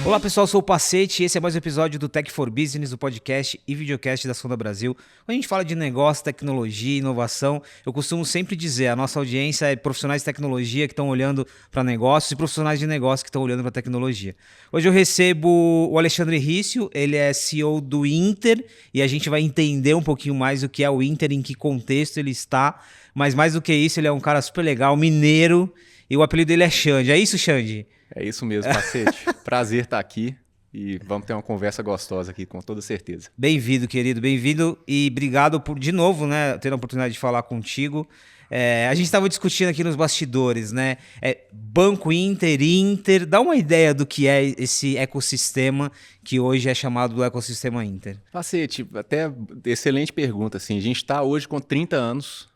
Olá pessoal, eu sou o Pacete e esse é mais um episódio do Tech for Business, o podcast e videocast da Sonda Brasil. Quando a gente fala de negócio, tecnologia, inovação, eu costumo sempre dizer, a nossa audiência é profissionais de tecnologia que estão olhando para negócios e profissionais de negócio que estão olhando para tecnologia. Hoje eu recebo o Alexandre Rício, ele é CEO do Inter e a gente vai entender um pouquinho mais o que é o Inter, em que contexto ele está, mas mais do que isso, ele é um cara super legal, mineiro, e o apelido dele é Xande. É isso, Xande? É isso mesmo, Pacete. Prazer estar aqui e vamos ter uma conversa gostosa aqui, com toda certeza. Bem-vindo, querido, bem-vindo e obrigado por, de novo, né, ter a oportunidade de falar contigo. A gente estava discutindo aqui nos bastidores, né? Banco Inter, dá uma ideia do que é esse ecossistema que hoje é chamado do ecossistema Inter. Pacete, até excelente pergunta. Assim, a gente está hoje com 30 anos,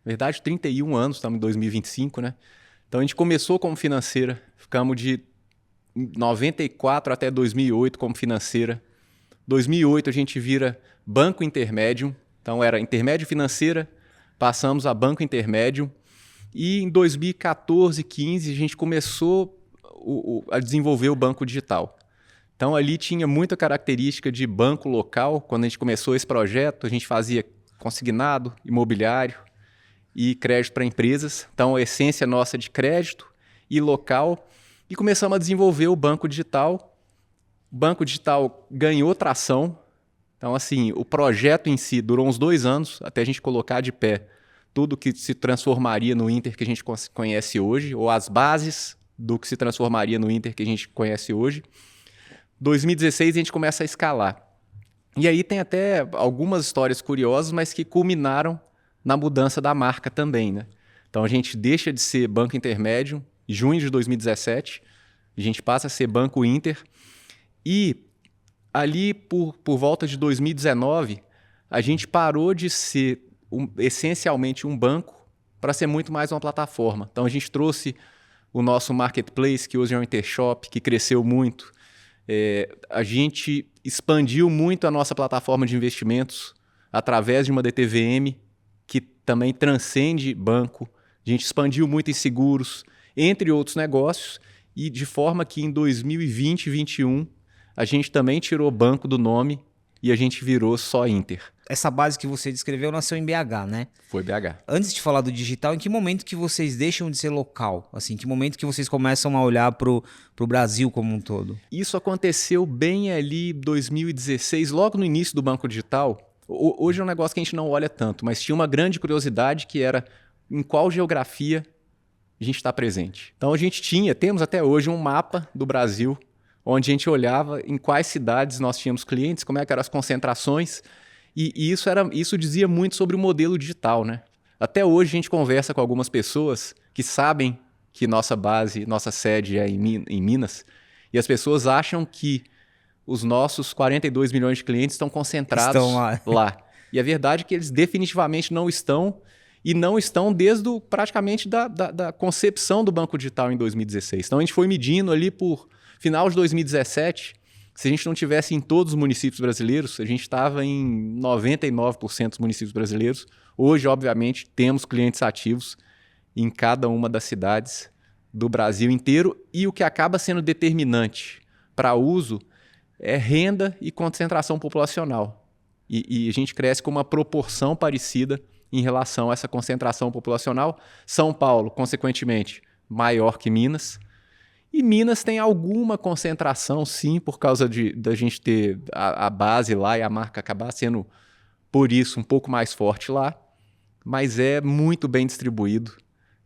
na verdade 31 anos, estamos em 2025, né? Então a gente começou como financeira, ficamos de 94 até 2008 como financeira. 2008 a gente vira banco intermédio, então era intermédio financeira, passamos a banco intermédio. E em 2014, 15 a gente começou a desenvolver o banco digital. Então ali tinha muita característica de banco local. Quando a gente começou esse projeto, a gente fazia consignado, imobiliário e crédito para empresas. Então, a essência nossa de crédito e local. E começamos a desenvolver o banco digital. O banco digital ganhou tração. Então, assim, o projeto em si durou uns 2 anos até a gente colocar de pé tudo que se transformaria no Inter que a gente conhece hoje, ou as bases do que se transformaria no Inter que a gente conhece hoje. 2016 a gente começa a escalar. E aí tem até algumas histórias curiosas, mas que culminaram na mudança da marca também, né? Então a gente deixa de ser banco intermédio em junho de 2017, a gente passa a ser banco Inter e ali por volta de 2019 a gente parou de ser essencialmente um banco para ser muito mais uma plataforma. Então a gente trouxe o nosso marketplace, que hoje é um Intershop, que cresceu muito. A gente expandiu muito a nossa plataforma de investimentos através de uma DTVM, que também transcende banco. A gente expandiu muito em seguros, entre outros negócios, e de forma que em 2020 e 2021 a gente também tirou banco do nome e a gente virou só Inter. Essa base que você descreveu nasceu em BH, né? Foi BH. Antes de falar do digital, em que momento que vocês deixam de ser local? Assim, em que momento que vocês começam a olhar pro Brasil como um todo? Isso aconteceu bem ali em 2016, logo no início do banco digital. Hoje é um negócio que a gente não olha tanto, mas tinha uma grande curiosidade que era em qual geografia a gente está presente. Então temos até hoje um mapa do Brasil, onde a gente olhava em quais cidades nós tínhamos clientes, como é que eram as concentrações, e isso dizia muito sobre o modelo digital, né? Até hoje a gente conversa com algumas pessoas que sabem que nossa base, nossa sede é em Minas, e as pessoas acham que os nossos 42 milhões de clientes estão concentrados lá. E a verdade é que eles definitivamente não estão, e não estão desde praticamente da concepção do banco digital em 2016. Então a gente foi medindo ali por final de 2017, se a gente não tivesse em todos os municípios brasileiros, a gente estava em 99% dos municípios brasileiros. Hoje, obviamente, temos clientes ativos em cada uma das cidades do Brasil inteiro, e o que acaba sendo determinante para uso é renda e concentração populacional. E a gente cresce com uma proporção parecida em relação a essa concentração populacional. São Paulo, consequentemente, maior que Minas. E Minas tem alguma concentração, sim, por causa da gente ter a base lá e a marca acabar sendo, por isso, um pouco mais forte lá. Mas é muito bem distribuído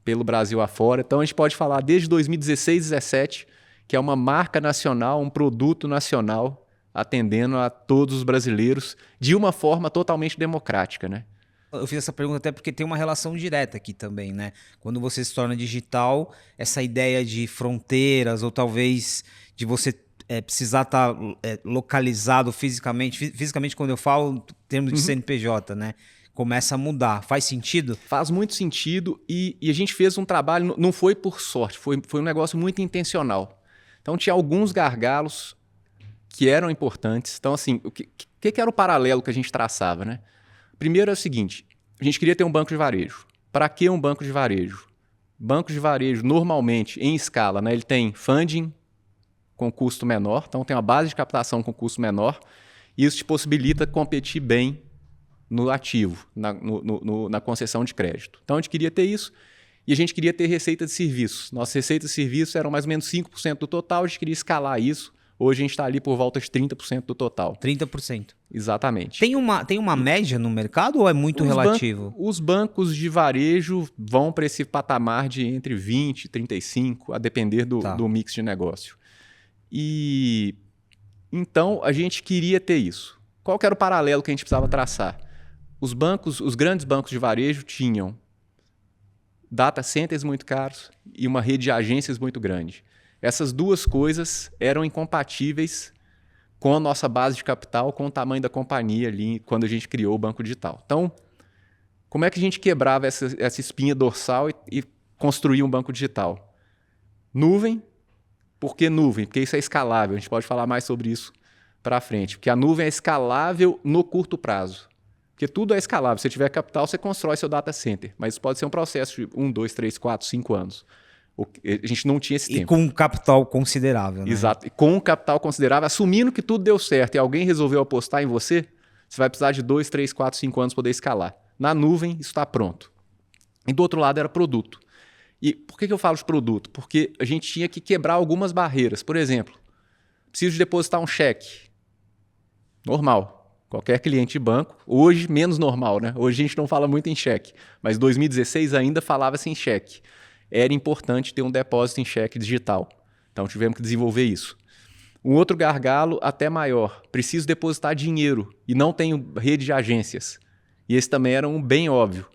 pelo Brasil afora. Então a gente pode falar desde 2016, 2017, que é uma marca nacional, um produto nacional, atendendo a todos os brasileiros de uma forma totalmente democrática, né? Eu fiz essa pergunta até porque tem uma relação direta aqui também, né? Quando você se torna digital, essa ideia de fronteiras ou talvez de você precisar estar localizado fisicamente quando eu falo em termos de CNPJ, né? Começa a mudar. Faz sentido? Faz muito sentido e a gente fez um trabalho, não foi por sorte, foi um negócio muito intencional. Então tinha alguns gargalos que eram importantes. Então, assim, o que era o paralelo que a gente traçava, né? Primeiro é o seguinte, a gente queria ter um banco de varejo. Para que um banco de varejo? Banco de varejo, normalmente, em escala, né, ele tem funding, com custo menor. Então, tem uma base de captação com custo menor. E isso te possibilita competir bem no ativo, na concessão de crédito. Então, a gente queria ter isso e a gente queria ter receita de serviços. Nossas receitas de serviços eram mais ou menos 5% do total, a gente queria escalar isso. Hoje a gente está ali por volta de 30% do total. 30%. Exatamente. Tem uma média no mercado ou é muito relativo? Os bancos de varejo vão para esse patamar de entre 20% e 35%, a depender do mix de negócio. E então a gente queria ter isso. Qual que era o paralelo que a gente precisava traçar? Os grandes bancos de varejo tinham data centers muito caros e uma rede de agências muito grande. Essas duas coisas eram incompatíveis com a nossa base de capital, com o tamanho da companhia ali, quando a gente criou o banco digital. Então, como é que a gente quebrava essa espinha dorsal e construía um banco digital? Nuvem. Por que nuvem? Porque isso é escalável. A gente pode falar mais sobre isso para frente. Porque a nuvem é escalável no curto prazo. Porque tudo é escalável. Se você tiver capital, você constrói seu data center. Mas isso pode ser um processo de 1, 2, 3, 4, 5 anos. A gente não tinha esse tempo. E com um capital considerável, né? Exato. E com um capital considerável, assumindo que tudo deu certo e alguém resolveu apostar em você, você vai precisar de 2, 3, 4, 5 anos para poder escalar. Na nuvem, isso está pronto. E do outro lado era produto. E por que eu falo de produto? Porque a gente tinha que quebrar algumas barreiras. Por exemplo, preciso de depositar um cheque. Normal. Qualquer cliente de banco. Hoje, menos normal, né? Hoje a gente não fala muito em cheque. Mas em 2016 ainda falava-se em cheque. Era importante ter um depósito em cheque digital. Então tivemos que desenvolver isso. Um outro gargalo até maior. Preciso depositar dinheiro e não tenho rede de agências. E esse também era um bem óbvio.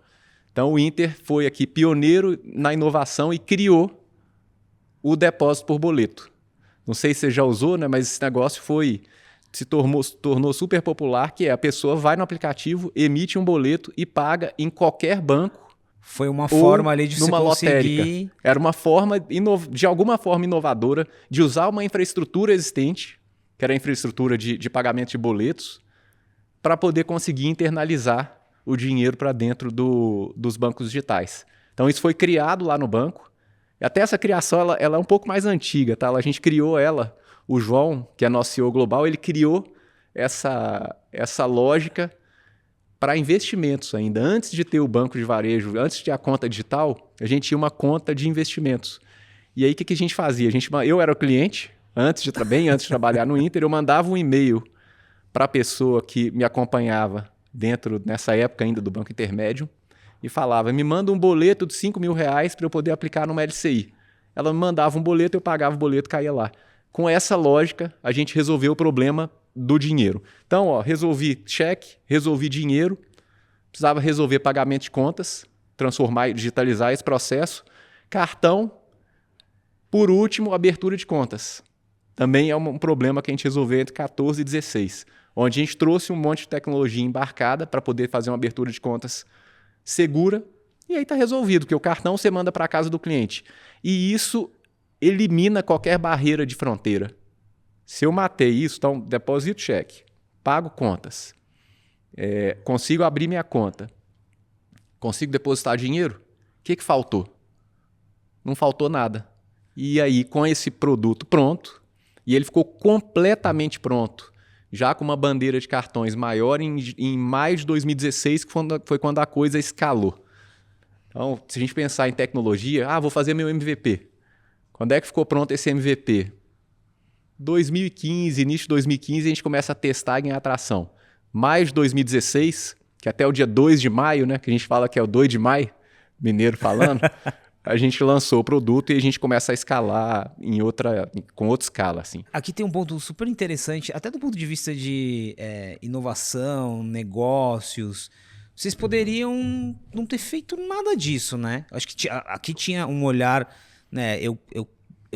Então o Inter foi aqui pioneiro na inovação e criou o depósito por boleto. Não sei se você já usou, né? Mas esse negócio se tornou super popular, que é a pessoa vai no aplicativo, emite um boleto e paga em qualquer banco. Foi uma forma ali de você conseguir... lotérica. Era uma forma, de alguma forma inovadora, de usar uma infraestrutura existente, que era a infraestrutura de pagamento de boletos, para poder conseguir internalizar o dinheiro para dentro dos bancos digitais. Então isso foi criado lá no banco. E até essa criação ela é um pouco mais antiga. Tá? A gente criou ela, o João, que é nosso CEO global, ele criou essa lógica para investimentos ainda. Antes de ter o banco de varejo, antes de ter a conta digital, a gente tinha uma conta de investimentos. E aí o que a gente fazia? Eu era o cliente, antes de trabalhar no Inter, eu mandava um e-mail para a pessoa que me acompanhava nessa época ainda do Banco Intermédio e falava, me manda um boleto de R$5.000 para eu poder aplicar numa LCI. Ela me mandava um boleto, eu pagava o boleto, caía lá. Com essa lógica, a gente resolveu o problema do dinheiro. Então, resolvi cheque, resolvi dinheiro, precisava resolver pagamento de contas, transformar e digitalizar esse processo, cartão, por último, abertura de contas. Também é um problema que a gente resolveu entre 14 e 16, onde a gente trouxe um monte de tecnologia embarcada para poder fazer uma abertura de contas segura, e aí está resolvido, porque o cartão você manda para a casa do cliente. E isso elimina qualquer barreira de fronteira. Se eu matei isso, então deposito cheque, pago contas, consigo abrir minha conta, consigo depositar dinheiro, o que faltou? Não faltou nada. E aí, com esse produto pronto, e ele ficou completamente pronto, já com uma bandeira de cartões maior em maio de 2016, que foi quando a coisa escalou. Então, se a gente pensar em tecnologia, vou fazer meu MVP. Quando é que ficou pronto esse MVP? 2015, início de 2015, a gente começa a testar e ganhar atração. Maio de 2016, que até o dia 2 de maio, né, que a gente fala que é o 2 de maio, mineiro falando, a gente lançou o produto e a gente começa a escalar com outra escala. Assim. Aqui tem um ponto super interessante, até do ponto de vista de inovação, negócios. Vocês poderiam não ter feito nada disso, né? Acho que aqui tinha um olhar, né? Eu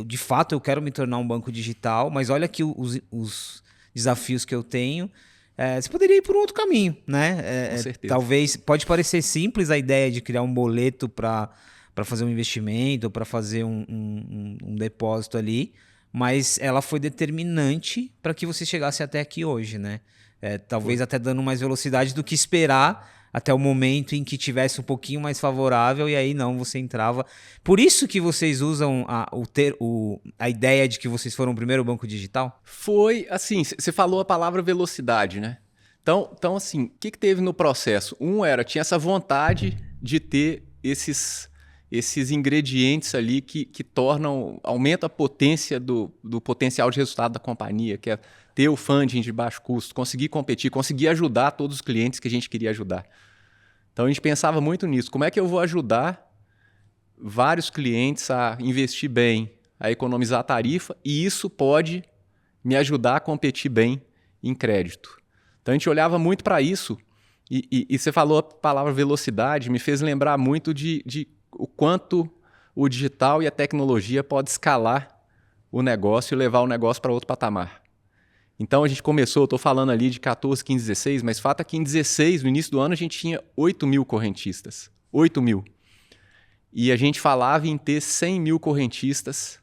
de fato, eu quero me tornar um banco digital, mas olha aqui os desafios que eu tenho. Você poderia ir por um outro caminho, né? Com certeza. Talvez, pode parecer simples a ideia de criar um boleto para fazer um investimento, para fazer um depósito ali, mas ela foi determinante para que você chegasse até aqui hoje, né? Talvez até dando mais velocidade do que esperar até o momento em que tivesse um pouquinho mais favorável e aí não, você entrava. Por isso que vocês usam a ideia de que vocês foram o primeiro banco digital? Foi assim, você falou a palavra velocidade, né? Então assim, o que teve no processo? Tinha essa vontade de ter esses ingredientes ali que aumentam a potência do potencial de resultado da companhia, que é ter o funding de baixo custo, conseguir competir, conseguir ajudar todos os clientes que a gente queria ajudar. Então a gente pensava muito nisso. Como é que eu vou ajudar vários clientes a investir bem, a economizar a tarifa, e isso pode me ajudar a competir bem em crédito. Então a gente olhava muito para isso, e você falou a palavra velocidade, me fez lembrar muito de o quanto o digital e a tecnologia pode escalar o negócio e levar o negócio para outro patamar. Então a gente começou, estou falando ali de 14, 15, 16, mas fato é que em 16, no início do ano, a gente tinha 8 mil correntistas. 8 mil. E a gente falava em ter 100 mil correntistas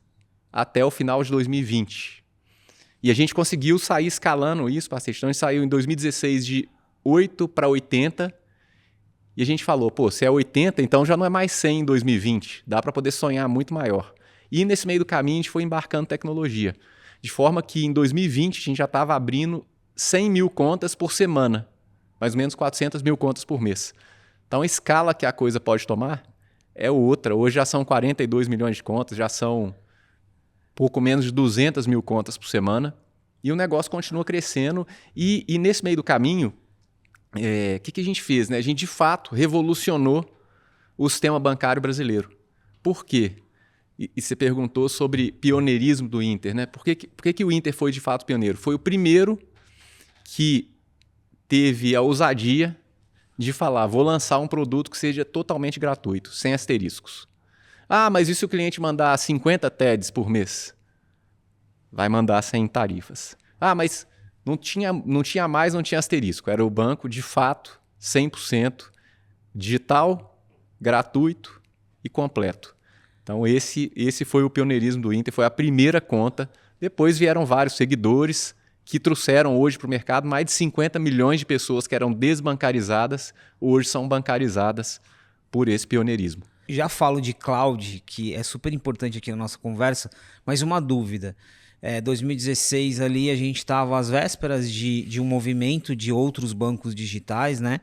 até o final de 2020. E a gente conseguiu sair escalando isso, parceiro. Então a gente saiu em 2016 de 8 para 80. E a gente falou, se é 80, então já não é mais 100 em 2020. Dá para poder sonhar muito maior. E nesse meio do caminho a gente foi embarcando tecnologia. De forma que em 2020 a gente já estava abrindo 100 mil contas por semana. Mais ou menos 400 mil contas por mês. Então a escala que a coisa pode tomar é outra. Hoje já são 42 milhões de contas, já são pouco menos de 200 mil contas por semana. E o negócio continua crescendo. E nesse meio do caminho, que a gente fez? Né? A gente, de fato, revolucionou o sistema bancário brasileiro. Por quê? E você perguntou sobre pioneirismo do Inter. Né? Por que o Inter foi, de fato, pioneiro? Foi o primeiro que teve a ousadia de falar, vou lançar um produto que seja totalmente gratuito, sem asteriscos. Ah, mas e se o cliente mandar 50 TEDs por mês? Vai mandar sem tarifas. Ah, mas não tinha mais, não tinha asterisco. Era o banco, de fato, 100% digital, gratuito e completo. Então esse foi o pioneirismo do Inter, foi a primeira conta. Depois vieram vários seguidores que trouxeram hoje para o mercado mais de 50 milhões de pessoas que eram desbancarizadas, hoje são bancarizadas por esse pioneirismo. Já falo de cloud, que é super importante aqui na nossa conversa, mas uma dúvida. 2016 ali a gente estava às vésperas de um movimento de outros bancos digitais, né?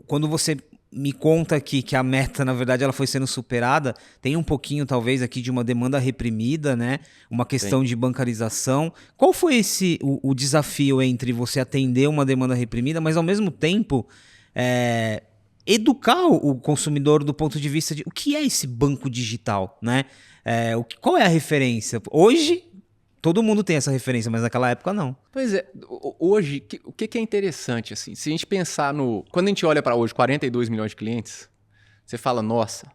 Quando você me conta aqui que a meta, na verdade, ela foi sendo superada, tem um pouquinho, talvez, aqui de uma demanda reprimida, né? Uma questão de bancarização. Qual foi o desafio entre você atender uma demanda reprimida, mas ao mesmo tempo educar o consumidor do ponto de vista de o que é esse banco digital, né? Qual é a referência? Hoje, todo mundo tem essa referência, mas naquela época não. Pois é, hoje, o que é interessante, assim, se a gente pensar quando a gente olha para hoje, 42 milhões de clientes, você fala, nossa,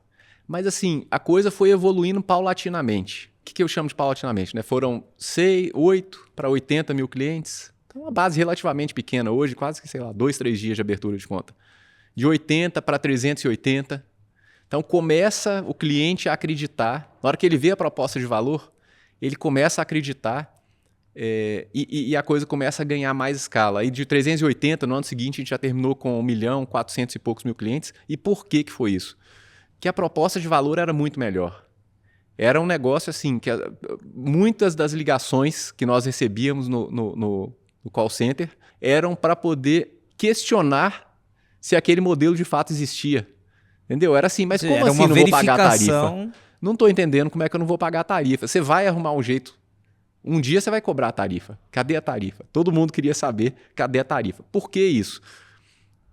mas assim, a coisa foi evoluindo paulatinamente. O que eu chamo de paulatinamente? Né? Foram 8 para 80 mil clientes, então uma base relativamente pequena hoje, quase que, 2, 3 dias de abertura de conta. De 80 para 380. Então começa o cliente a acreditar. Na hora que ele vê a proposta de valor, ele começa a acreditar e a coisa começa a ganhar mais escala. Aí de 380, no ano seguinte, a gente já terminou com 1 milhão, 400 e poucos mil clientes. E por que foi isso? Que a proposta de valor era muito melhor. Era um negócio assim, que muitas das ligações que nós recebíamos no call center eram para poder questionar se aquele modelo de fato existia. Entendeu? Era assim, mas como assim não vou pagar a tarifa? Não estou entendendo como é que eu não vou pagar a tarifa. Você vai arrumar um jeito. Um dia você vai cobrar a tarifa. Cadê a tarifa? Todo mundo queria saber cadê a tarifa. Por que isso?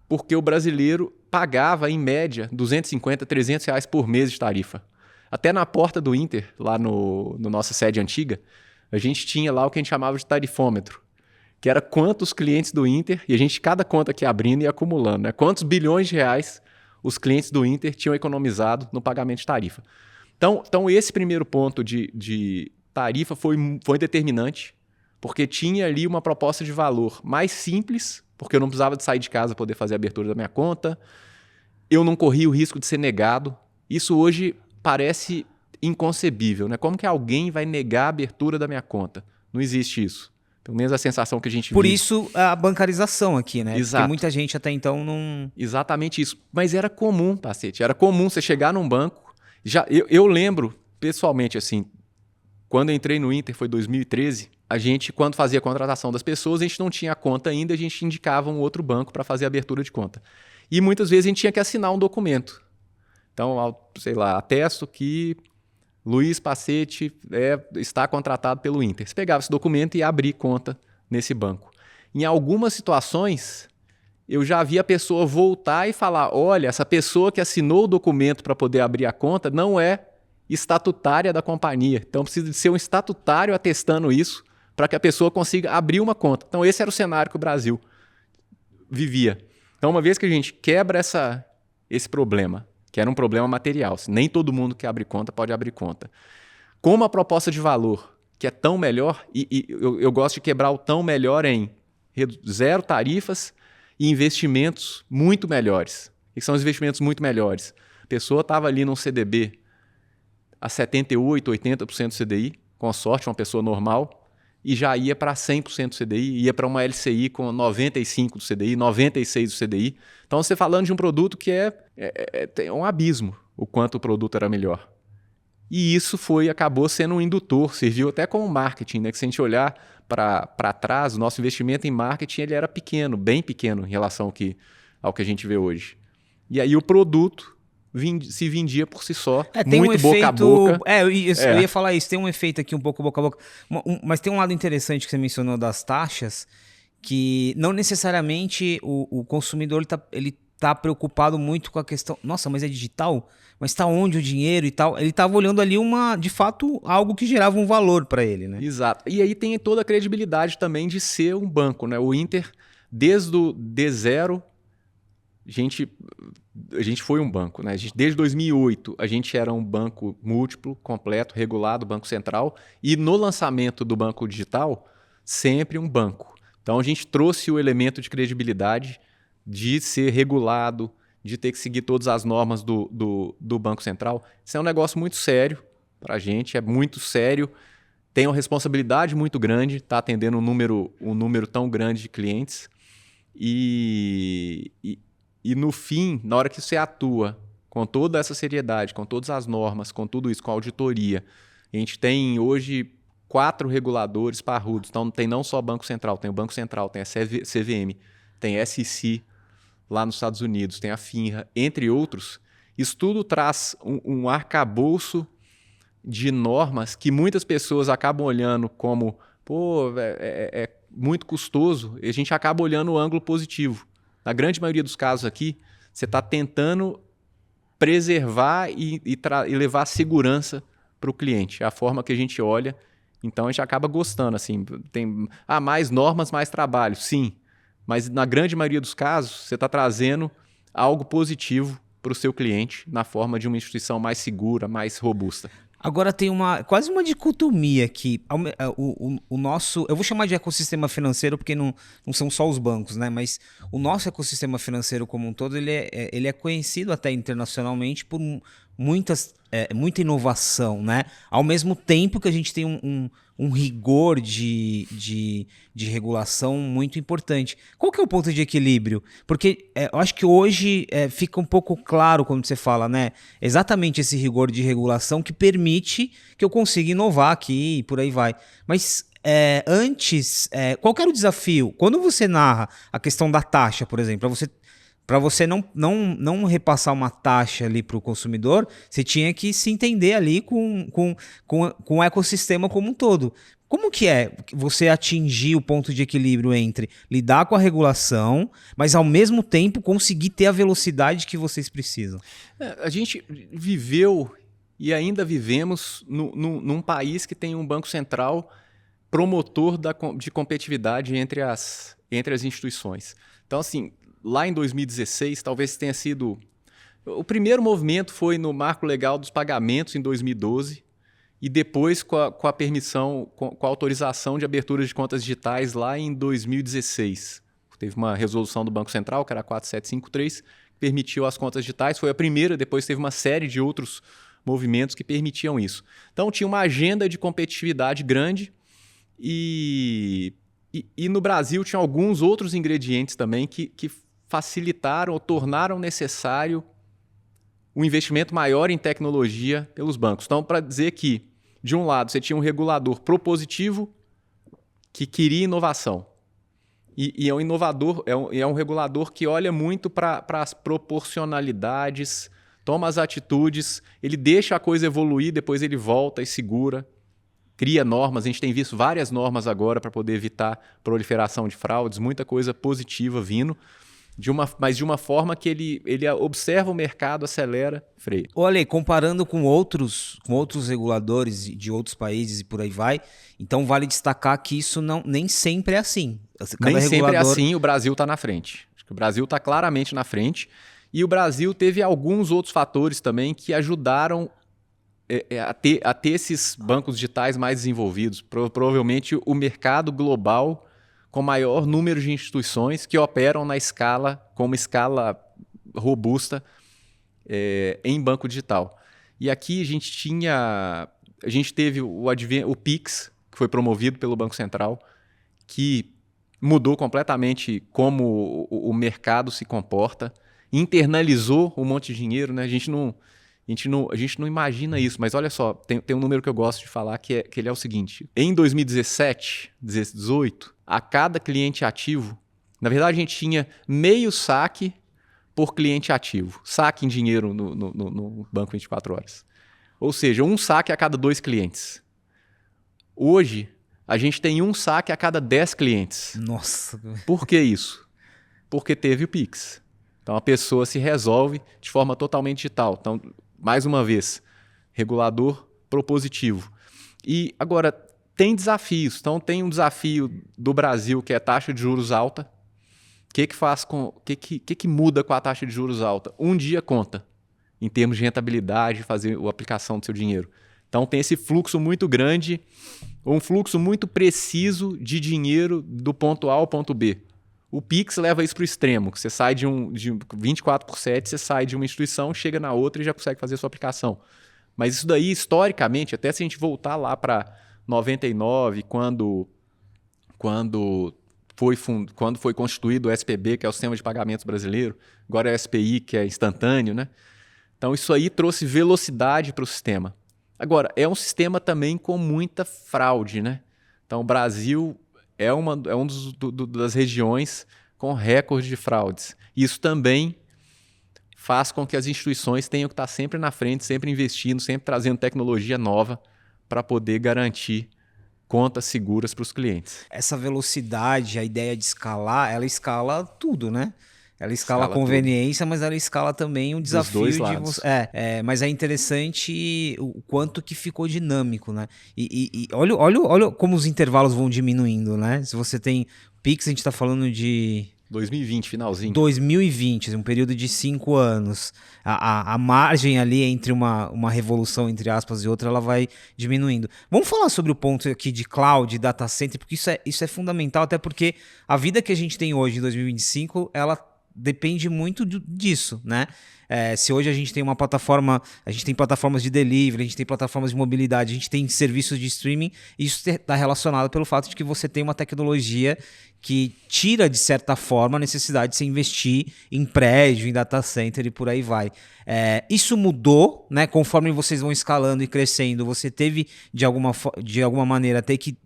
Porque o brasileiro pagava, em média, 250, 300 reais por mês de tarifa. Até na porta do Inter, lá no nossa sede antiga, a gente tinha lá o que a gente chamava de tarifômetro, que era quantos clientes do Inter, e a gente, cada conta aqui abrindo e acumulando, né? Quantos bilhões de reais os clientes do Inter tinham economizado no pagamento de tarifa. Então esse primeiro ponto de tarifa foi determinante, porque tinha ali uma proposta de valor mais simples, porque eu não precisava de sair de casa para poder fazer a abertura da minha conta, eu não corria o risco de ser negado. Isso hoje parece inconcebível, né? Como que alguém vai negar a abertura da minha conta? Não existe isso. Pelo menos a sensação que a gente Por vive. isso a bancarização aqui, né? Exato. Porque muita gente até então não... Exatamente isso. Mas era comum, Pacete, era comum você chegar num banco. Eu lembro, pessoalmente, assim, quando eu entrei no Inter, foi 2013, a gente, quando fazia a contratação das pessoas, a gente não tinha conta ainda, a gente indicava um outro banco para fazer a abertura de conta. E muitas vezes a gente tinha que assinar um documento. Então, sei lá, atesto que Luiz Pacete está contratado pelo Inter. Você pegava esse documento e ia abrir conta nesse banco. Em algumas situações, eu já vi a pessoa voltar e falar, olha, essa pessoa que assinou o documento para poder abrir a conta não é estatutária da companhia. Então, precisa de ser um estatutário atestando isso para que a pessoa consiga abrir uma conta. Então, esse era o cenário que o Brasil vivia. Então, uma vez que a gente quebra esse problema, que era um problema material. Nem todo mundo que abre conta pode abrir conta. Com uma proposta de valor que é tão melhor, e eu gosto de quebrar o tão melhor em zero tarifas e investimentos muito melhores. E são os investimentos muito melhores. A pessoa estava ali num CDB a 78%, 80% do CDI, com sorte, uma pessoa normal, e já ia para 100% do CDI, ia para uma LCI com 95% do CDI, 96% do CDI. Então, você falando de um produto que é um abismo, o quanto o produto era melhor. E isso acabou sendo um indutor, serviu até como marketing, né? Que se a gente olhar para trás, o nosso investimento em marketing ele era pequeno, bem pequeno em relação ao que a gente vê hoje. E aí o produto se vendia por si só, tem muito um efeito, boca a boca. Eu ia falar isso, tem um efeito aqui um pouco boca a boca, mas tem um lado interessante que você mencionou das taxas, que não necessariamente o consumidor ele tá preocupado muito com a questão, nossa, mas é digital? Mas está onde o dinheiro e tal? Ele estava olhando ali de fato, algo que gerava um valor para ele, né? Exato. E aí tem toda a credibilidade também de ser um banco, né? O Inter, desde o D0, a gente foi um banco, né? Desde 2008, a gente era um banco múltiplo, completo, regulado, Banco Central. E no lançamento do Banco Digital, sempre um banco. Então, a gente trouxe o elemento de credibilidade de ser regulado, de ter que seguir todas as normas do Banco Central. Isso é um negócio muito sério para a gente, é muito sério. Tem uma responsabilidade muito grande, está atendendo um número tão grande de clientes. E no fim, na hora que você atua com toda essa seriedade, com todas as normas, com tudo isso, com a auditoria, a gente tem hoje 4 reguladores parrudos. Então, tem não só Banco Central, tem o Banco Central, tem a CVM, tem a SEC lá nos Estados Unidos, tem a FINRA, entre outros. Isso tudo traz um arcabouço de normas que muitas pessoas acabam olhando como é muito custoso, e a gente acaba olhando o ângulo positivo. Na grande maioria dos casos aqui, você está tentando preservar e levar segurança para o cliente. É a forma que a gente olha. Então, a gente acaba gostando. Assim, tem mais normas, mais trabalho. Sim, mas na grande maioria dos casos, você está trazendo algo positivo para o seu cliente na forma de uma instituição mais segura, mais robusta. Agora tem quase uma dicotomia aqui. O nosso, eu vou chamar de ecossistema financeiro porque não são só os bancos, né? Mas o nosso ecossistema financeiro como um todo, ele é conhecido até internacionalmente por muita inovação, né? Ao mesmo tempo que a gente tem um rigor de regulação muito importante. Qual que é o ponto de equilíbrio? Porque eu acho que hoje fica um pouco claro quando você fala, né? Exatamente esse rigor de regulação que permite que eu consiga inovar aqui e por aí vai. Mas antes, qual que era o desafio? Quando você narra a questão da taxa, por exemplo, para você não repassar uma taxa ali para o consumidor, você tinha que se entender ali com o ecossistema como um todo. Como que é você atingir o ponto de equilíbrio entre lidar com a regulação, mas ao mesmo tempo conseguir ter a velocidade que vocês precisam? A gente viveu e ainda vivemos num país que tem um Banco Central promotor de competitividade entre as instituições. Então, assim, lá em 2016, talvez tenha sido... O primeiro movimento foi no Marco Legal dos Pagamentos, em 2012, e depois com a permissão, com a autorização de abertura de contas digitais lá em 2016. Teve uma resolução do Banco Central, que era a 4753, que permitiu as contas digitais. Foi a primeira, depois teve uma série de outros movimentos que permitiam isso. Então, tinha uma agenda de competitividade grande e E no Brasil tinha alguns outros ingredientes também que facilitaram ou tornaram necessário um investimento maior em tecnologia pelos bancos. Então, para dizer que, de um lado, você tinha um regulador propositivo que queria inovação. E é um inovador, é um regulador que olha muito para as proporcionalidades, toma as atitudes, ele deixa a coisa evoluir, depois ele volta e segura, cria normas. A gente tem visto várias normas agora para poder evitar proliferação de fraudes, muita coisa positiva vindo, mas de uma forma que ele observa o mercado, acelera, freia. Olha aí, comparando com outros reguladores de outros países e por aí vai, então vale destacar que isso nem sempre é assim. Nem sempre é assim, o Brasil está na frente. Acho que o Brasil está claramente na frente. E o Brasil teve alguns outros fatores também que ajudaram a ter esses bancos digitais mais desenvolvidos. Provavelmente o mercado global com maior número de instituições que operam com uma escala robusta em banco digital. E aqui a gente teve o Pix, que foi promovido pelo Banco Central, que mudou completamente como o mercado se comporta, internalizou um monte de dinheiro, né? A gente não imagina isso, mas olha só, tem um número que eu gosto de falar que ele é o seguinte: em 2017, 2018, a cada cliente ativo, na verdade a gente tinha meio saque por cliente ativo, saque em dinheiro no banco 24 horas. Ou seja, um saque a cada 2 clientes. Hoje, a gente tem um saque a cada 10 clientes. Nossa! Por que isso? Porque teve o Pix. Então a pessoa se resolve de forma totalmente digital. Então, mais uma vez, regulador propositivo. E agora, tem desafios. Então, tem um desafio do Brasil, que é a taxa de juros alta. O que muda com a taxa de juros alta? Um dia conta, em termos de rentabilidade, fazer a aplicação do seu dinheiro. Então, tem esse fluxo muito grande, um fluxo muito preciso de dinheiro do ponto A ao ponto B. O Pix leva isso para o extremo, que você sai de 24/7, você sai de uma instituição, chega na outra e já consegue fazer a sua aplicação. Mas isso daí, historicamente, até se a gente voltar lá para 99, quando foi constituído o SPB, que é o Sistema de Pagamentos Brasileiro, agora é o SPI, que é instantâneo, né? Então isso aí trouxe velocidade para o sistema. Agora, é um sistema também com muita fraude, né? Então o Brasil é uma das regiões com recorde de fraudes. Isso também faz com que as instituições tenham que estar sempre na frente, sempre investindo, sempre trazendo tecnologia nova para poder garantir contas seguras para os clientes. Essa velocidade, a ideia de escalar, ela escala tudo, né? Ela escala a conveniência, tudo. Mas ela escala também o desafio dos dois lados. Mas é interessante o quanto que ficou dinâmico, né? E olha como os intervalos vão diminuindo, né? Se você tem Pix, a gente está falando de 2020, finalzinho. 2020, um período de 5 anos. A margem ali entre uma revolução, entre aspas, e outra, ela vai diminuindo. Vamos falar sobre o ponto aqui de cloud, data center, porque isso é fundamental, até porque a vida que a gente tem hoje, em 2025, ela depende muito disso, né? Se hoje a gente tem uma plataforma, a gente tem plataformas de delivery, a gente tem plataformas de mobilidade, a gente tem serviços de streaming, isso está relacionado pelo fato de que você tem uma tecnologia que tira, de certa forma, a necessidade de se investir em prédio, em data center e por aí vai. Isso mudou, né? Conforme vocês vão escalando e crescendo, você teve, de alguma maneira, ter que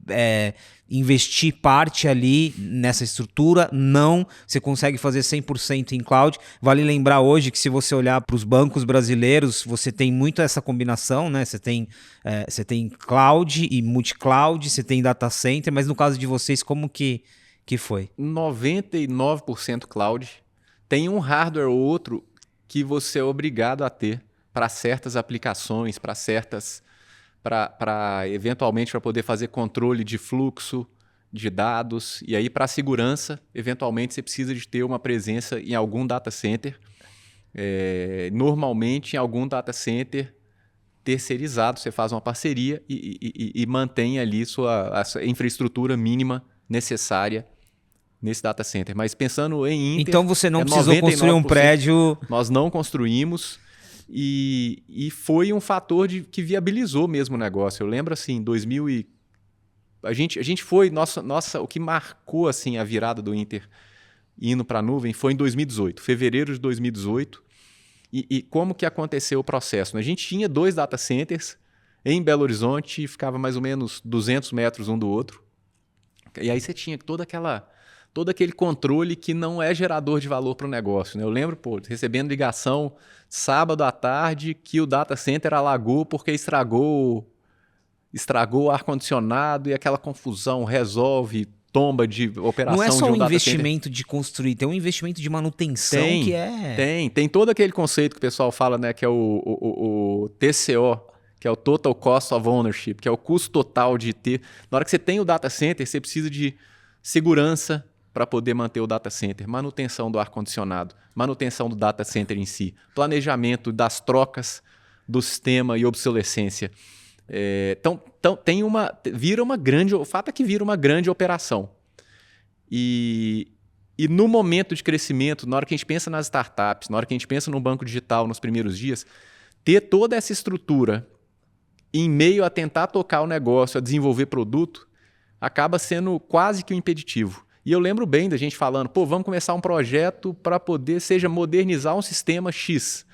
investir parte ali nessa estrutura. Não, você consegue fazer 100% em cloud. Vale lembrar hoje que, se você olhar para os bancos brasileiros, você tem muito essa combinação, né? Você tem cloud e multi-cloud, você tem data center, mas no caso de vocês, como que foi? 99% cloud. Tem um hardware ou outro que você é obrigado a ter para certas aplicações, eventualmente para poder fazer controle de fluxo de dados. E aí, para a segurança, eventualmente você precisa de ter uma presença em algum data center, normalmente em algum data center terceirizado. Você faz uma parceria e mantém ali a sua infraestrutura mínima necessária nesse data center. Mas pensando em Inter... Então você não precisou construir um prédio... Nós não construímos e foi um fator que viabilizou mesmo o negócio. Eu lembro assim, em A gente foi, o que marcou assim, a virada do Inter indo para a nuvem foi em 2018, fevereiro de 2018. E como que aconteceu o processo? A gente tinha 2 data centers em Belo Horizonte, ficava mais ou menos 200 metros um do outro. E aí você tinha todo aquele controle que não é gerador de valor para o negócio. Né? Eu lembro, recebendo ligação sábado à tarde que o data center alagou porque estragou o ar-condicionado e aquela confusão, resolve, tomba de operação Não é só de um um data investimento de construir, tem um investimento de manutenção que é... Tem todo aquele conceito que o pessoal fala, né, que é o TCO, que é o Total Cost of Ownership, que é o custo total de ter. Na hora que você tem o data center, você precisa de segurança para poder manter o data center, manutenção do ar-condicionado, manutenção do data center em si, planejamento das trocas do sistema e obsolescência. Então o fato é que vira uma grande operação. E no momento de crescimento, na hora que a gente pensa nas startups, na hora que a gente pensa no banco digital nos primeiros dias, ter toda essa estrutura em meio a tentar tocar o negócio, a desenvolver produto, acaba sendo quase que um impeditivo. E eu lembro bem da gente falando, vamos começar um projeto para poder, modernizar um sistema X.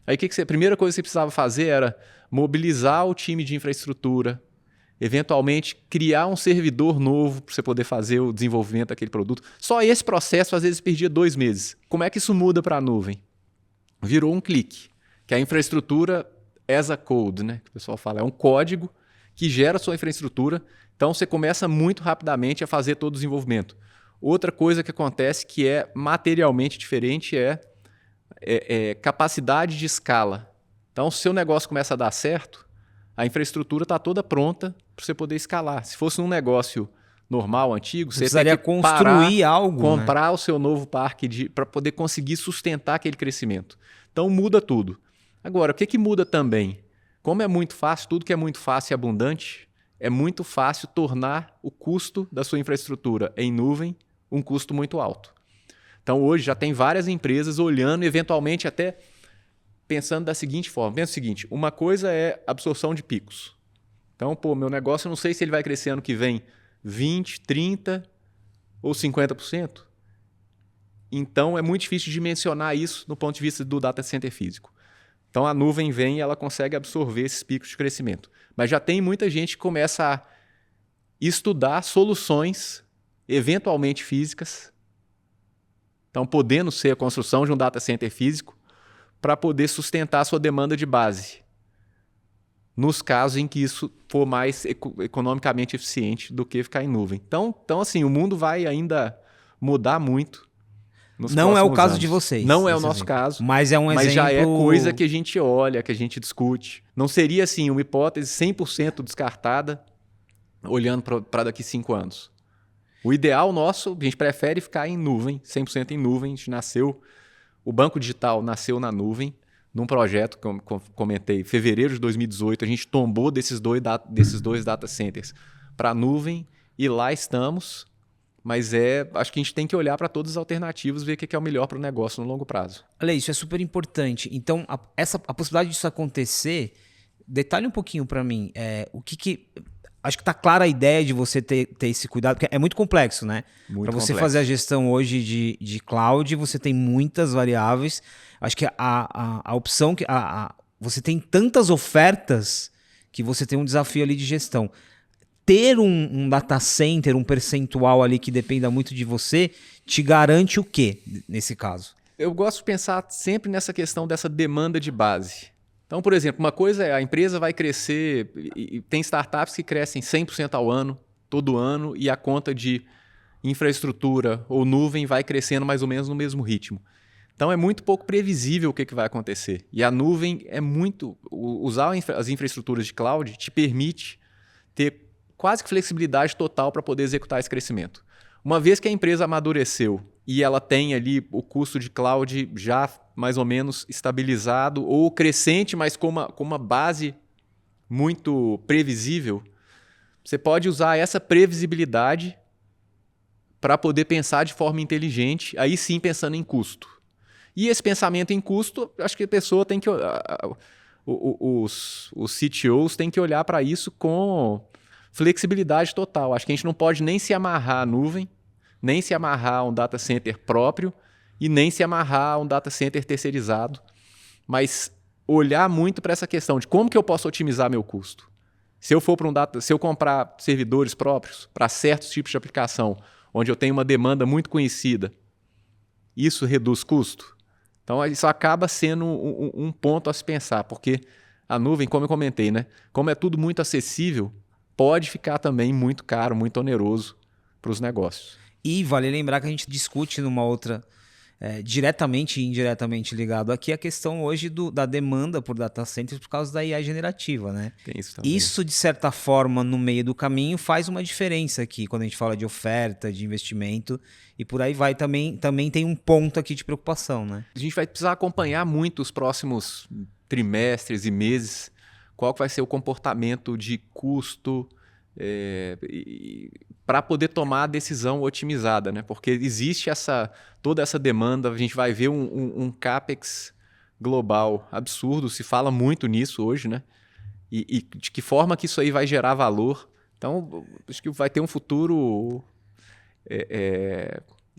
Aí a primeira coisa que você precisava fazer era mobilizar o time de infraestrutura, eventualmente criar um servidor novo para você poder fazer o desenvolvimento daquele produto. Só esse processo, às vezes, perdia 2 meses. Como é que isso muda para a nuvem? Virou um clique, que é a infraestrutura as a code, né? Que o pessoal fala, é um código que gera a sua infraestrutura, então você começa muito rapidamente a fazer todo o desenvolvimento. Outra coisa que acontece que é materialmente diferente é capacidade de escala. Então, se o seu negócio começa a dar certo, a infraestrutura está toda pronta para você poder escalar. Se fosse um negócio normal, antigo, você precisaria tem que construir algo, comprar, né? o seu novo parque para poder conseguir sustentar aquele crescimento. Então, muda tudo. Agora, o que muda também? Como é muito fácil, tudo que é muito fácil e abundante, é muito fácil tornar o custo da sua infraestrutura em nuvem um custo muito alto. Então, hoje já tem várias empresas olhando, eventualmente até pensando da seguinte forma. Pensa o seguinte, uma coisa é absorção de picos. Então, meu negócio, eu não sei se ele vai crescer ano que vem 20%, 30% ou 50%. Então, é muito difícil de dimensionar isso no ponto de vista do data center físico. Então, a nuvem vem e ela consegue absorver esses picos de crescimento. Mas já tem muita gente que começa a estudar soluções, eventualmente físicas, então podendo ser a construção de um data center físico, para poder sustentar a sua demanda de base, nos casos em que isso for mais economicamente eficiente do que ficar em nuvem. Então assim, o mundo vai ainda mudar muito nos Não é o caso anos. De vocês. Não é o nosso caso. Mas é um exemplo... Mas já é coisa que a gente olha, que a gente discute. Não seria assim uma hipótese 100% descartada, olhando para daqui 5 anos. O ideal nosso, a gente prefere ficar em nuvem, 100% em nuvem. A gente o banco digital nasceu na nuvem, num projeto que eu comentei, em fevereiro de 2018, a gente tombou desses dois data centers para a nuvem e lá estamos. Mas acho que a gente tem que olhar para todas as alternativas, ver o que é o melhor para o negócio no longo prazo. Olha, isso é super importante. Então, a possibilidade disso acontecer, detalhe um pouquinho para mim. Acho que está clara a ideia de você ter esse cuidado, porque é muito complexo, né? Para você fazer a gestão hoje de cloud, você tem muitas variáveis. Acho que a opção que você tem tantas ofertas que você tem um desafio ali de gestão. Ter um data center, um percentual ali que dependa muito de você, te garante o quê nesse caso? Eu gosto de pensar sempre nessa questão dessa demanda de base. Então, por exemplo, uma coisa é a empresa vai crescer, e tem startups que crescem 100% ao ano, todo ano, e a conta de infraestrutura ou nuvem vai crescendo mais ou menos no mesmo ritmo. Então, é muito pouco previsível o que vai acontecer. E a nuvem usar as infraestruturas de cloud te permite ter quase que flexibilidade total para poder executar esse crescimento. Uma vez que a empresa amadureceu e ela tem ali o custo de cloud já mais ou menos estabilizado ou crescente, mas com uma base muito previsível, você pode usar essa previsibilidade para poder pensar de forma inteligente, aí sim pensando em custo. E esse pensamento em custo, acho que a pessoa tem que... Os CTOs têm que olhar para isso com flexibilidade total. Acho que a gente não pode nem se amarrar à nuvem, nem se amarrar a um data center próprio e nem se amarrar a um data center terceirizado, mas olhar muito para essa questão de como que eu posso otimizar meu custo. Se eu comprar servidores próprios para certos tipos de aplicação, onde eu tenho uma demanda muito conhecida, isso reduz custo? Então, isso acaba sendo um ponto a se pensar, porque a nuvem, como eu comentei, né? Como é tudo muito acessível, pode ficar também muito caro, muito oneroso para os negócios. E vale lembrar que a gente discute numa outra, diretamente e indiretamente ligado aqui, a questão hoje da demanda por data centers por causa da IA generativa, né? Tem isso também. Isso, de certa forma, no meio do caminho, faz uma diferença aqui, quando a gente fala de oferta, de investimento, e por aí vai também tem um ponto aqui de preocupação, né? A gente vai precisar acompanhar muito os próximos trimestres e meses, qual que vai ser o comportamento de custo, para poder tomar a decisão otimizada, né? Porque existe toda essa demanda, a gente vai ver um CAPEX global absurdo, se fala muito nisso hoje, né? E de que forma que isso aí vai gerar valor. Então, acho que vai ter um futuro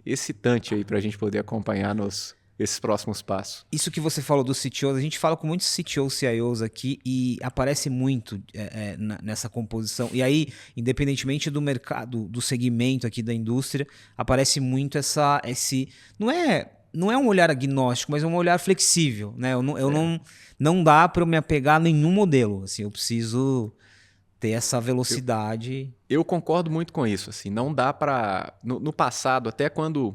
excitante aí para a gente poder acompanhar esses próximos passos. Isso que você falou dos CTOs, a gente fala com muitos CTOs, CIOs aqui e aparece muito nessa composição. E aí, independentemente do mercado, do segmento aqui da indústria, aparece muito esse... Não é um olhar agnóstico, mas é um olhar flexível, né? Não dá para eu me apegar a nenhum modelo. Assim, eu preciso ter essa velocidade. Eu concordo muito com isso. Assim, não dá para... No passado, até quando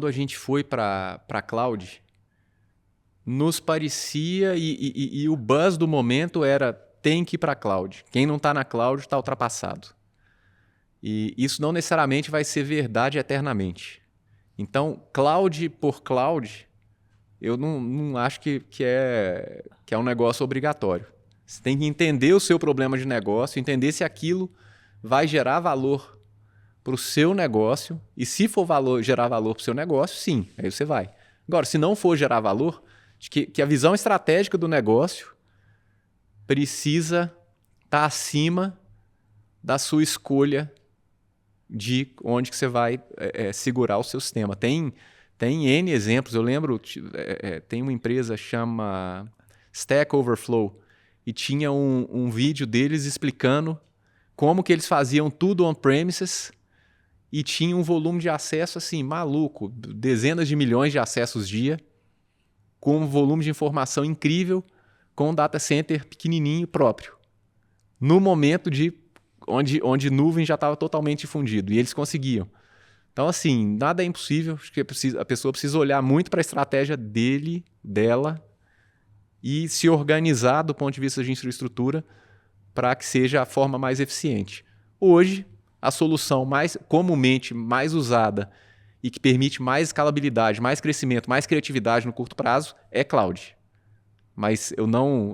a gente foi para a cloud, nos parecia e o buzz do momento era tem que ir para a cloud. Quem não está na cloud está ultrapassado. E isso não necessariamente vai ser verdade eternamente. Então, cloud por cloud, eu não acho que é um negócio obrigatório. Você tem que entender o seu problema de negócio, entender se aquilo vai gerar valor para o seu negócio, e se for gerar valor para o seu negócio, sim, aí você vai. Agora, se não for gerar valor, que a visão estratégica do negócio precisa estar acima da sua escolha de onde que você vai segurar o seu sistema. Tem N exemplos, eu lembro, tem uma empresa chama Stack Overflow, e tinha um vídeo deles explicando como que eles faziam tudo on-premises e tinha um volume de acesso assim, maluco, dezenas de milhões de acessos dia, com um volume de informação incrível, com um data center pequenininho próprio. No momento onde nuvem já estava totalmente difundido, e eles conseguiam. Então, assim, nada é impossível, acho que a pessoa precisa olhar muito para a estratégia dela, e se organizar do ponto de vista de infraestrutura para que seja a forma mais eficiente. Hoje, a solução mais comumente mais usada e que permite mais escalabilidade, mais crescimento, mais criatividade no curto prazo é cloud. Mas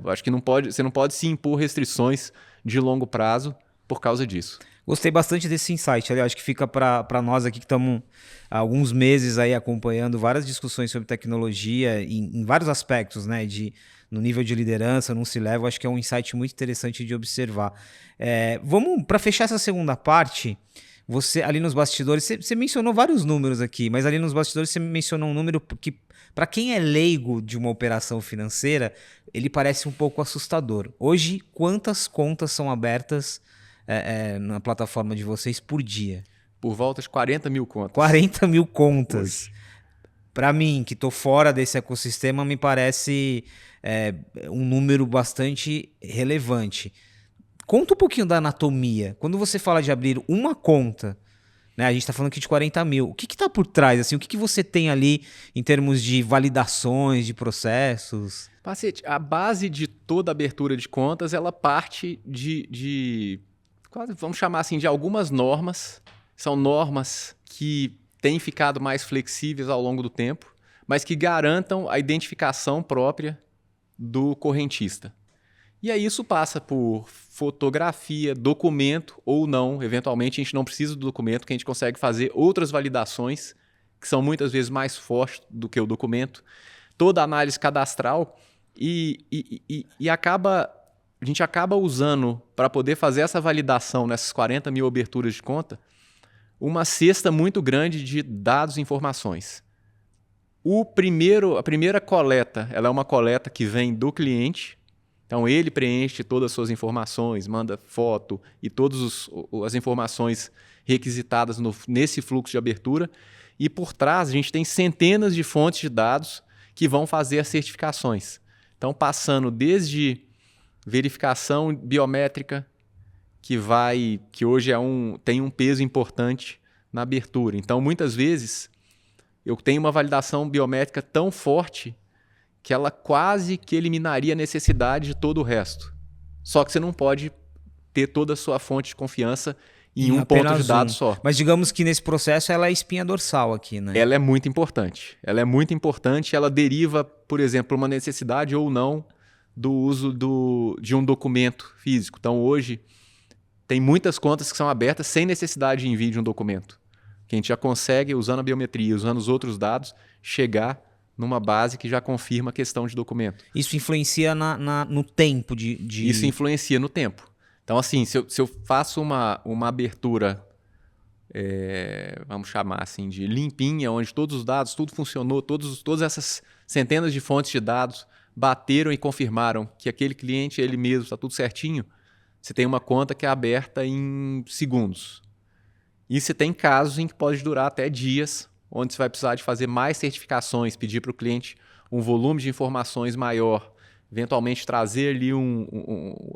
acho que você não pode se impor restrições de longo prazo por causa disso. Gostei bastante desse insight, aliás, acho que fica para nós aqui que estamos há alguns meses aí acompanhando várias discussões sobre tecnologia em vários aspectos, né? No nível de liderança, no C-Level, acho que é um insight muito interessante de observar. Vamos, para fechar essa segunda parte, você ali nos bastidores, você mencionou vários números aqui, mas ali nos bastidores você mencionou um número que, para quem é leigo de uma operação financeira, ele parece um pouco assustador. Hoje, quantas contas são abertas na plataforma de vocês por dia? Por volta de 40 mil contas. 40 mil contas. Para mim, que estou fora desse ecossistema, me parece um número bastante relevante. Conta um pouquinho da anatomia. Quando você fala de abrir uma conta, né, a gente está falando aqui de 40 mil. O que está por trás? Assim, o que você tem ali em termos de validações, de processos? Pacete, a base de toda abertura de contas, ela parte vamos chamar assim, de algumas normas. São normas que têm ficado mais flexíveis ao longo do tempo, mas que garantam a identificação própria do correntista. E aí isso passa por fotografia, documento ou não. Eventualmente a gente não precisa do documento, que a gente consegue fazer outras validações, que são muitas vezes mais fortes do que o documento. Toda análise cadastral e acaba a gente acaba usando, para poder fazer essa validação nessas 40 mil aberturas de conta, uma cesta muito grande de dados e informações. A primeira coleta, ela é uma coleta que vem do cliente. Então, ele preenche todas as suas informações, manda foto e todas as informações requisitadas nesse fluxo de abertura. E por trás, a gente tem centenas de fontes de dados que vão fazer as certificações. Então, passando desde verificação biométrica, que hoje tem um peso importante na abertura. Então, muitas vezes, eu tenho uma validação biométrica tão forte que ela quase que eliminaria a necessidade de todo o resto. Só que você não pode ter toda a sua fonte de confiança em um ponto de dados só. Mas digamos que nesse processo ela é a espinha dorsal aqui, né? Ela é muito importante. Ela deriva, por exemplo, uma necessidade ou não do uso de um documento físico. Então, hoje, tem muitas contas que são abertas sem necessidade de envio de um documento. Que a gente já consegue, usando a biometria, usando os outros dados, chegar numa base que já confirma a questão de documento. Isso influencia no tempo de... Isso influencia no tempo. Então, assim, se eu faço uma abertura, vamos chamar assim, de limpinha, onde todos os dados, tudo funcionou, todas essas centenas de fontes de dados bateram e confirmaram que aquele cliente, ele mesmo, está tudo certinho, você tem uma conta que é aberta em segundos. E você tem casos em que pode durar até dias, onde você vai precisar de fazer mais certificações, pedir para o cliente um volume de informações maior, eventualmente trazer ali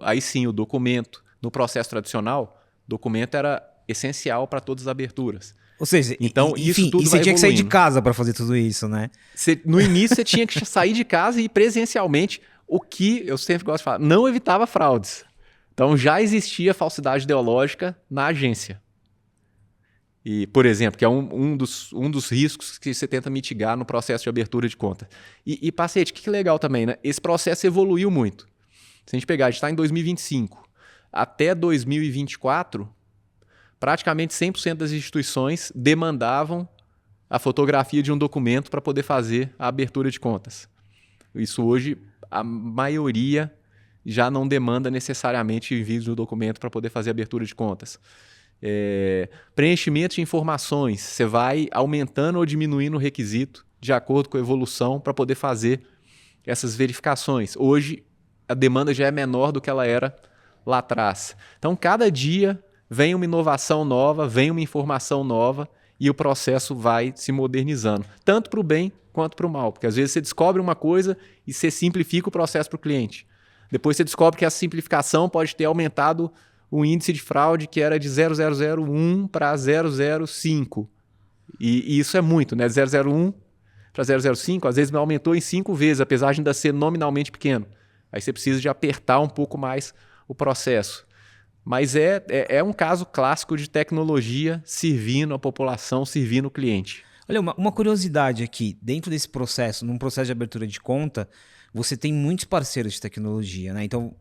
aí sim o documento. No processo tradicional, o documento era essencial para todas as aberturas. Ou seja, então, enfim, isso tudo e você vai tinha que sair de evoluindo. casa para fazer tudo isso, né? No início, você tinha que sair de casa e ir presencialmente, o que eu sempre gosto de falar, não evitava fraudes. Então, já existia falsidade ideológica na agência. E, por exemplo, que é um dos riscos que você tenta mitigar no processo de abertura de conta. E Pacete, que legal também, né? Esse processo evoluiu muito. Se a gente pegar, a gente está em 2025. Até 2024, praticamente 100% das instituições demandavam a fotografia de um documento para poder fazer a abertura de contas. Isso hoje, a maioria já não demanda necessariamente o envio de um documento para poder fazer a abertura de contas. Preenchimento de informações, você vai aumentando ou diminuindo o requisito de acordo com a evolução para poder fazer essas verificações. Hoje, a demanda já é menor do que ela era lá atrás. Então, cada dia vem uma inovação nova, vem uma informação nova e o processo vai se modernizando, tanto para o bem quanto para o mal. Porque às vezes você descobre uma coisa e você simplifica o processo para o cliente. Depois você descobre que essa simplificação pode ter aumentado o índice de fraude que era de 0,001 para 0,05. E isso é muito, né? 0,01 para 0,05, às vezes aumentou em 5 vezes, apesar de ainda ser nominalmente pequeno. Aí você precisa de apertar um pouco mais o processo. Mas é um caso clássico de tecnologia servindo a população, servindo o cliente. Olha, uma curiosidade aqui, dentro desse processo, num processo de abertura de conta, você tem muitos parceiros de tecnologia, né? Então,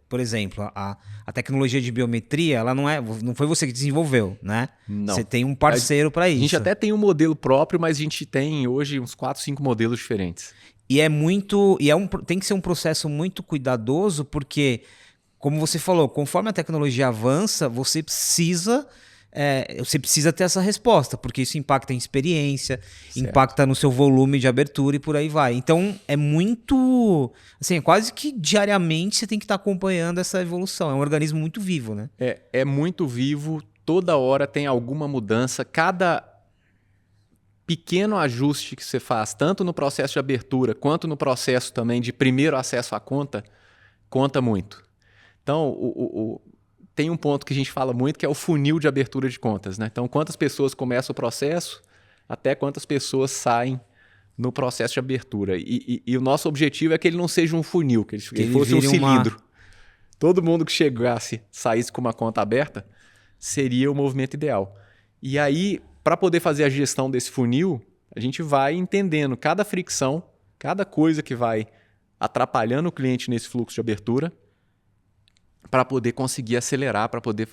por exemplo, a tecnologia de biometria, ela não foi você que desenvolveu, né? Não. Você tem um parceiro para isso. A gente até tem um modelo próprio, mas a gente tem hoje uns 4, 5 modelos diferentes. E tem que ser um processo muito cuidadoso, porque, como você falou, conforme a tecnologia avança, você precisa ter essa resposta, porque isso impacta em experiência, certo, impacta no seu volume de abertura e por aí vai. Então, é muito... Assim, quase que diariamente você tem que estar acompanhando essa evolução. É um organismo muito vivo, né? É muito vivo, toda hora tem alguma mudança, cada pequeno ajuste que você faz, tanto no processo de abertura, quanto no processo também de primeiro acesso à conta, conta muito. Então, tem um ponto que a gente fala muito, que é o funil de abertura de contas, né? Então, quantas pessoas começam o processo, até quantas pessoas saem no processo de abertura. E o nosso objetivo é que ele não seja um funil, que ele fosse um cilindro. Todo mundo que saísse com uma conta aberta, seria o movimento ideal. E aí, para poder fazer a gestão desse funil, a gente vai entendendo cada fricção, cada coisa que vai atrapalhando o cliente nesse fluxo de abertura, para poder conseguir acelerar, para poder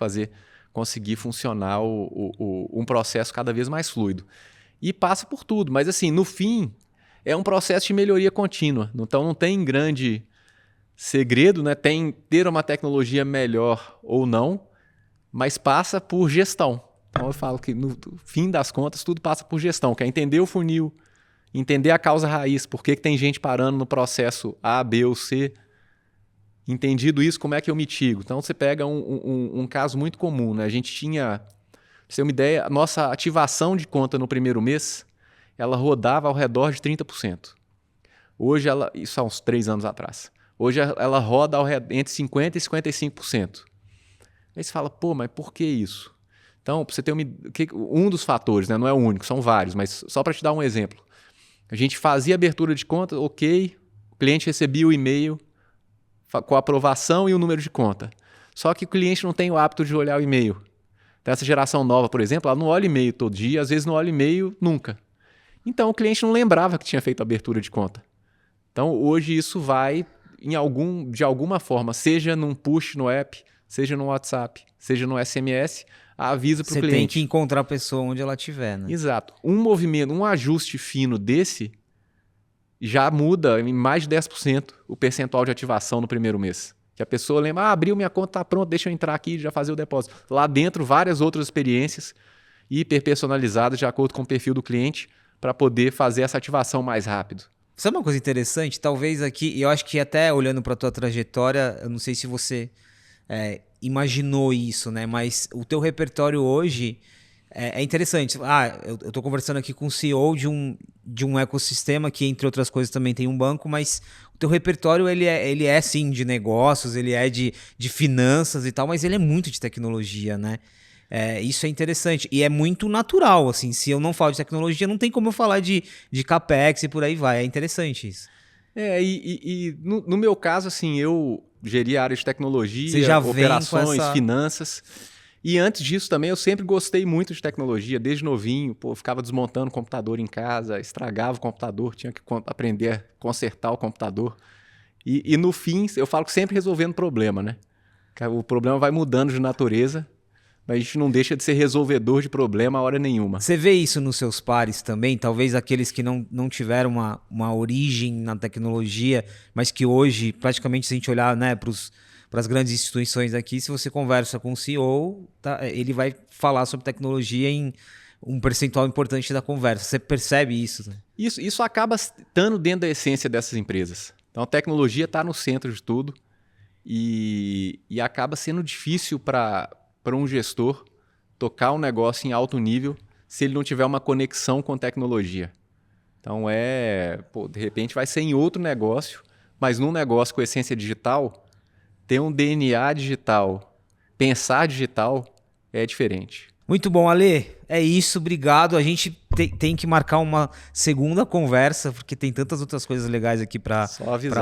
conseguir funcionar um processo cada vez mais fluido. E passa por tudo, mas assim, no fim, é um processo de melhoria contínua. Então não tem grande segredo, né, tem ter uma tecnologia melhor ou não, mas passa por gestão. Então eu falo que no fim das contas tudo passa por gestão, que é entender o funil, entender a causa raiz, por que tem gente parando no processo A, B ou C. Entendido isso, como é que eu mitigo? Então você pega um caso muito comum, né? A gente tinha, pra você ter uma ideia, a nossa ativação de conta no primeiro mês, ela rodava ao redor de 30%. Hoje isso há uns 3 anos atrás. Hoje ela roda entre 50% e 55%. Aí você fala, pô, mas por que isso? Então, para você ter um dos fatores, né? Não é o único, são vários, mas só para te dar um exemplo. A gente fazia abertura de conta, ok, o cliente recebia o e-mail com a aprovação e o número de conta. Só que o cliente não tem o hábito de olhar o e-mail. Então, essa geração nova, por exemplo, ela não olha e-mail todo dia, às vezes não olha e-mail nunca. Então, o cliente não lembrava que tinha feito a abertura de conta. Então, hoje isso vai, de alguma forma, seja num push no app, seja no WhatsApp, seja no SMS, avisa para o cliente. Você tem que encontrar a pessoa onde ela estiver, né? Exato. Um movimento, um ajuste fino desse já muda em mais de 10% o percentual de ativação no primeiro mês. Que a pessoa lembra, abriu minha conta, tá pronto, deixa eu entrar aqui e já fazer o depósito. Lá dentro, várias outras experiências hiper personalizadas de acordo com o perfil do cliente para poder fazer essa ativação mais rápido. Sabe uma coisa interessante? Talvez aqui, e eu acho que até olhando para a tua trajetória, eu não sei se você imaginou isso, né? Mas o teu repertório hoje é interessante. Eu estou conversando aqui com o CEO de um ecossistema que, entre outras coisas, também tem um banco, mas o teu repertório ele é sim de negócios, ele é de finanças e tal, mas ele é muito de tecnologia, né? Isso é interessante e é muito natural, assim, se eu não falo de tecnologia, não tem como eu falar de CAPEX e por aí vai, é interessante isso. No meu caso, assim, eu geri a área de tecnologia, você já operações, finanças, e antes disso também eu sempre gostei muito de tecnologia, desde novinho, eu ficava desmontando o computador em casa, estragava o computador, tinha que aprender a consertar o computador, e no fim, eu falo que sempre resolvendo problema, né? O problema vai mudando de natureza, mas a gente não deixa de ser resolvedor de problema a hora nenhuma. Você vê isso nos seus pares também? Talvez aqueles que não tiveram uma origem na tecnologia, mas que hoje, praticamente, se a gente olhar, né, para as grandes instituições aqui, se você conversa com o CEO, ele vai falar sobre tecnologia em um percentual importante da conversa. Você percebe isso? Né? Isso acaba estando dentro da essência dessas empresas. Então, a tecnologia está no centro de tudo e acaba sendo difícil para um gestor tocar um negócio em alto nível se ele não tiver uma conexão com tecnologia. Então, de repente vai ser em outro negócio, mas num negócio com essência digital, ter um DNA digital, pensar digital é diferente. Muito bom, Ale. É isso, obrigado. A gente tem que marcar uma segunda conversa, porque tem tantas outras coisas legais aqui para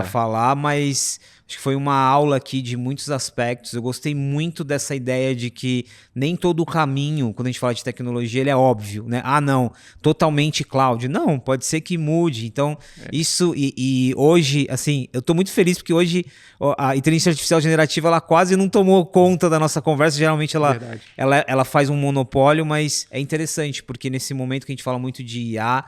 falar, mas acho que foi uma aula aqui de muitos aspectos. Eu gostei muito dessa ideia de que nem todo o caminho, quando a gente fala de tecnologia, ele é óbvio, né? Não, totalmente cloud. Não, pode ser que mude. Então, isso e hoje, assim, eu estou muito feliz porque hoje a inteligência artificial generativa, ela quase não tomou conta da nossa conversa. Geralmente ela faz um monopólio, mas é interessante, porque nesse momento que a gente fala muito de IA,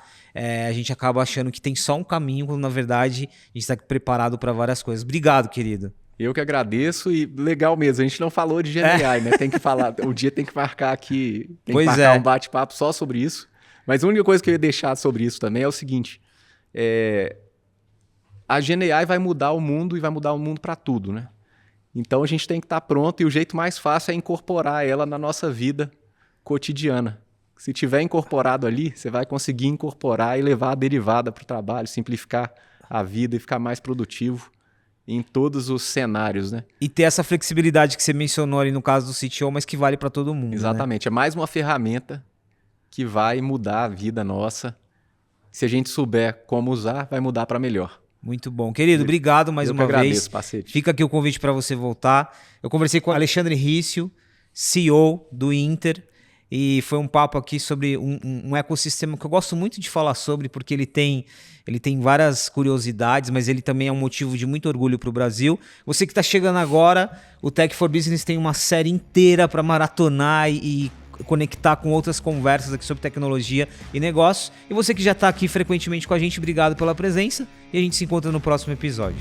a gente acaba achando que tem só um caminho, quando na verdade a gente está preparado para várias coisas. Obrigado, querido. Eu que agradeço e legal mesmo. A gente não falou de GenAI, né? Tem que falar, o dia tem que marcar aqui, um bate-papo só sobre isso. Mas a única coisa que eu ia deixar sobre isso também é o seguinte, a GenAI vai mudar o mundo e vai mudar o mundo para tudo, né? Então a gente tem que estar pronto e o jeito mais fácil é incorporar ela na nossa vida cotidiana. Se tiver incorporado ali, você vai conseguir incorporar e levar a derivada para o trabalho, simplificar a vida e ficar mais produtivo em todos os cenários, né? E ter essa flexibilidade que você mencionou ali no caso do CTO, mas que vale para todo mundo. Exatamente. Né? É mais uma ferramenta que vai mudar a vida nossa. Se a gente souber como usar, vai mudar para melhor. Muito bom. Querido, obrigado mais uma vez. Pacete. Fica aqui o convite para você voltar. Eu conversei com o Alexandre Rício, CEO do Inter, e foi um papo aqui sobre um ecossistema que eu gosto muito de falar sobre, porque ele tem várias curiosidades, mas ele também é um motivo de muito orgulho para o Brasil. Você que está chegando agora, o Tech for Business tem uma série inteira para maratonar e conectar com outras conversas aqui sobre tecnologia e negócios. E você que já está aqui frequentemente com a gente, obrigado pela presença e a gente se encontra no próximo episódio.